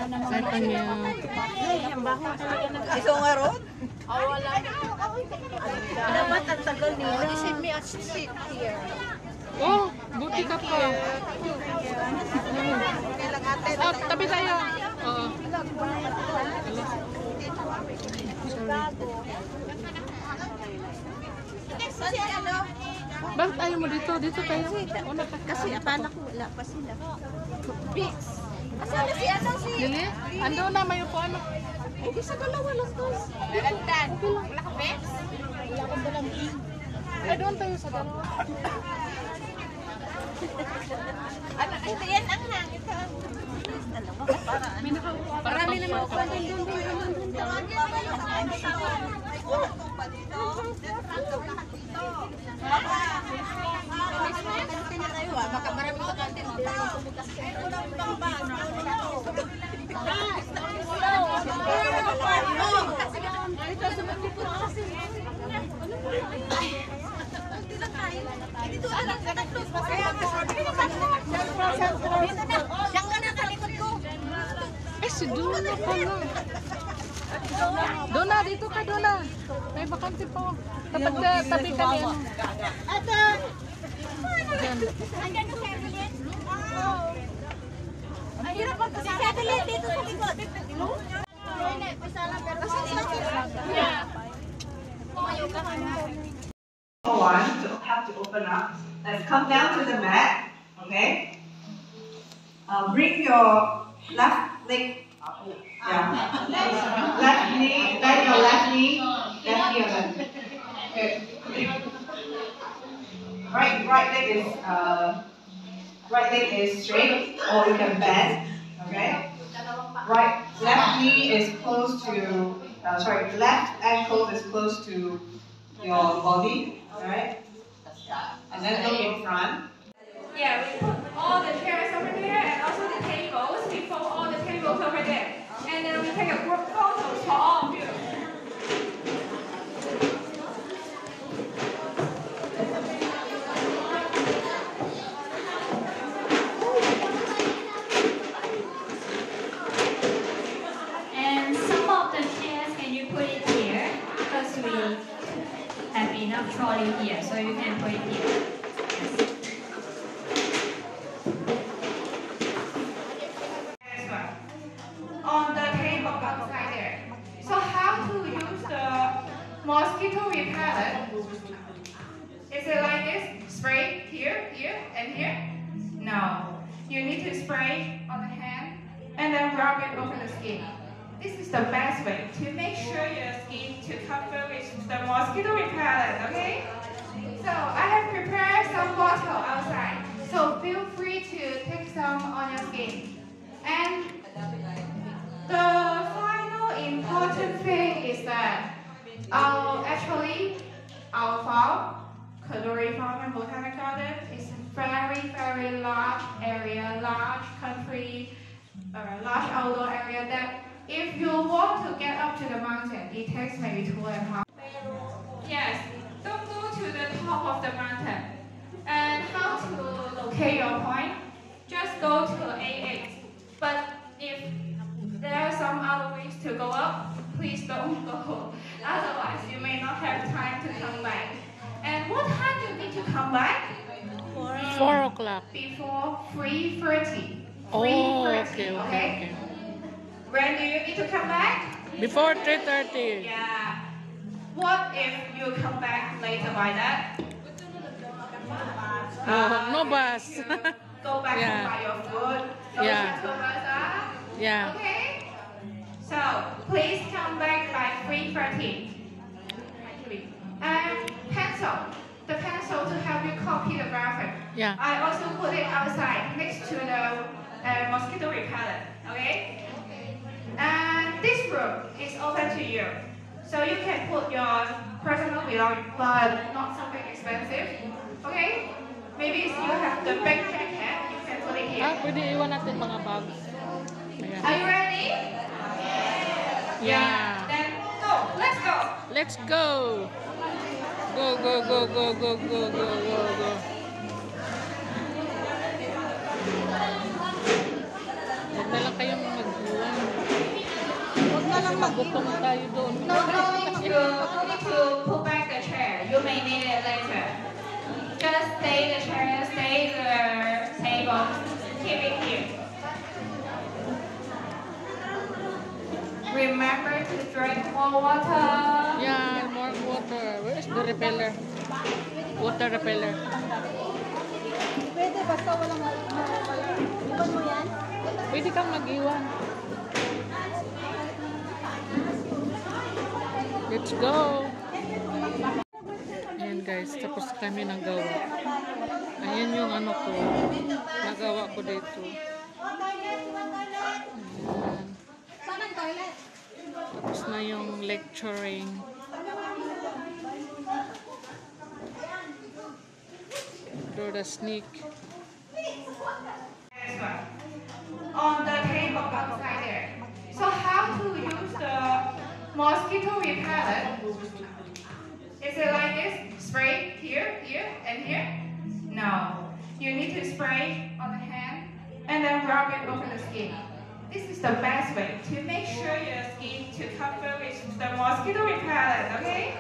Ay, kanya. Iso nga ron? Dapat ang tagal nila. They send me a seat here. Oh, buti ka pa. Oh, tabi tayo. Oo. Kasi ano? Bakit ayaw mo dito? Dito tayo. Kasi akala ko wala pa sila. Bix. Asan na si ano si? Lili? Ando na, may upuan. Hindi sa dalawa lang to. Dalandan. Wala ka Bix? Wala akong dalang Ay, doon tayo sa dalawa. Ano? Ito yan ang hang. Ito ang... May nakaupuan. Marami naman upuan doon. Makamarami sa kantin. Dito anak na close pa siya. Diyan ka na kalikod ko. Eh, si Dona pala. Dona, dito ka, Dona. May bakante po. Tabi kami. Ate. Diyan. Andiyan ko kay Evelyn. Ay, hirap pa si Evelyn dito sa likod. One to have to open up. Let's come down to the mat. Okay. Bring your left leg. Yeah. Left knee. Bend your left knee. Left knee on the. Okay. Right leg is straight, or you can bend. Okay. Left knee is close to. Left ankle is close to your body. Alright? And then look in front. Yeah, we put all the chairs over there and also the tables. We fold all the tables over there. And then we take a group photo for all of you. And some of the chairs, can you put it here? Because we have enough trolley here, so you can put it here. Yes. On the table outside there. So how to use the mosquito repellent? Is it like this? Spray here, here, and here? No. You need to spray on the hand and then rub it over the skin. This is the best way to make sure your skin to cover with the mosquito repellent, okay? So I have prepared some bottle outside. So feel free to take some on your skin. And the final important thing is that our farm, Kaduri Farm and Botanic Garden, is a very large area, large country, large outdoor area that if you want to get up to the mountain, it takes maybe 2.5. Yes, don't go to the top of the mountain. And how to locate your point? Just go to A8. But if there are some other ways to go up, please don't go. Otherwise, you may not have time to come back. And what time do you need to come back? 4 o'clock. Before 3:30. Oh, okay. When do you need to come back? Before 3:30. Yeah. What if you come back later by that? No bus. Go back Yeah. to buy your food. No Yeah. shuttle bus, Yeah. Okay? So, please come back by 3:30. And pencil. The pencil to help you copy the graphic. Yeah. I also put it outside next to the mosquito repellent. Okay? And this room is open to you. So you can put your personal belongings, but not something expensive. Okay? Maybe if you have the big jacket, you can put it here. Pwede iwan natin mga bags. Ayan. Are you ready? Yeah. Then go. Let's go. Let's go. Go. Huwag na lang kayong magbuwan. gutom tayo doon. You're going to put back the chair. You may need it later. Just stay the chair, stay the table. Keep it here. Remember to drink more water. Yeah, more water. Where is the repeller? Water repeller. Pwede, basta walang wala. Iwan mo yan? Pwede kang mag-iwan. Let's go! Ayan guys, tapos kami ng gawa. Ayan yung ano ko. Nagawa ko dito. Ayan. Tapos na yung lecturing. Do the sneak. This one. On the table outside there. So how to use the mosquito repellent? Is it like this? Spray here, here, and here? No. You need to spray on the hand and then rub it over the skin. This is the best way to make sure your skin to cover with the mosquito repellent, okay?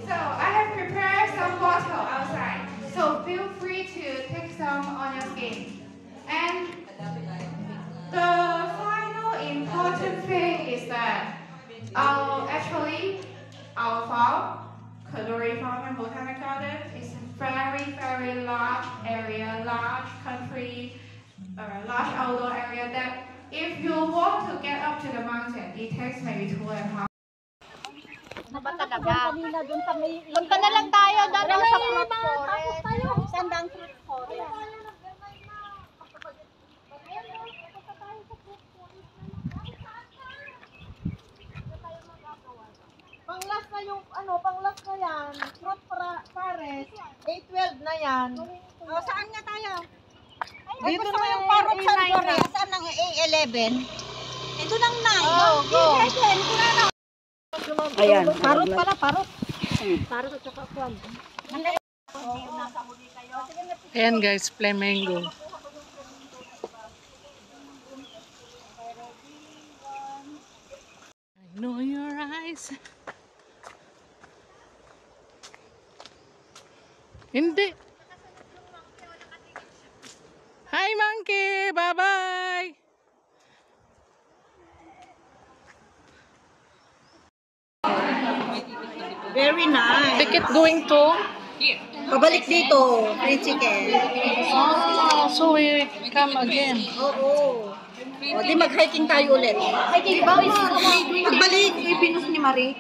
So I have prepared some bottle outside. So feel free to take some on your skin. And the final important thing is that our farm, Kadoorie Farm and Botanic Garden, is a very large area, large country, large outdoor area that if you want to get up to the mountain, it takes maybe 2.5 Ba talaga? Punta na lang tayo doon sa fruit forest. Sandang fruit forest. Pang-last na yung, pang-last na yan. Fruit forest. 812 na yan. O, saan nga tayo? Dito na yung parot sa forest. Saan ang A11? Ito lang na. Oh, go. Ayan. Parot pala, parot. Parot at saka kwan. Ayan guys, flamingo. I know your eyes. Hindi. Hi monkey, bye-bye. Very nice. Ticket going to? Pabalik dito, free chicken. Oh, so we come again. Oo. O, di mag-hiking tayo ulit. Hiking ba? Pagbalik. Pinus ni Marie.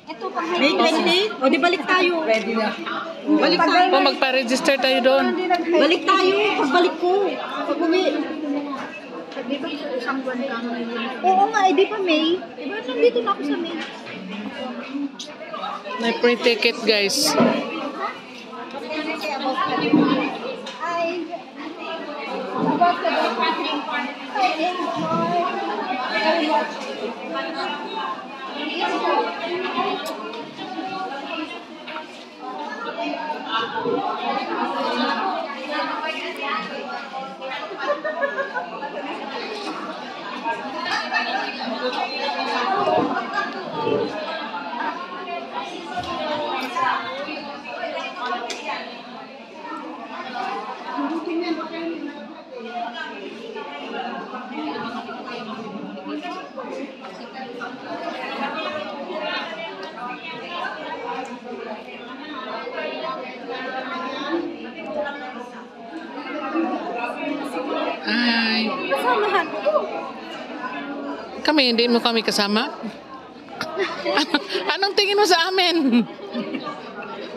Ito pang May 20? O, di balik tayo. Ready na. Balik tayo. O, magpa-register tayo doon. Balik tayo. Pagbalik ko. Pag-uwi. Dito isang buwan ka. Oo nga, di pa May. Diba nandito na ako sa May. May free ticket guys. Ay. Kami, hindi mo kami kasama? Anong tingin mo sa amin?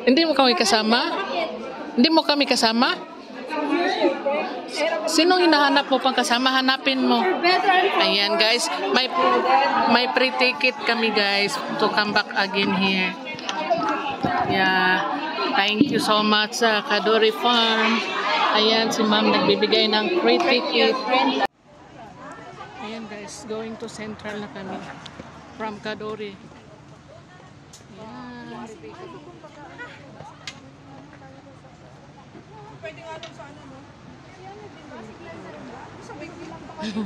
Hindi mo kami kasama? Hindi mo kami kasama? Sinong hinahanap mo pang kasama? Hanapin mo. Ayan guys, may free ticket kami guys to come back again here. Yeah. Thank you so much sa Kadoorie Farm. Ayan, si ma'am nagbibigay ng free ticket. Ayan guys, going to Central na kami. From Kadoorie. Ayan. Pwede nga doon sa ano, no? Sa big lang pa kasi.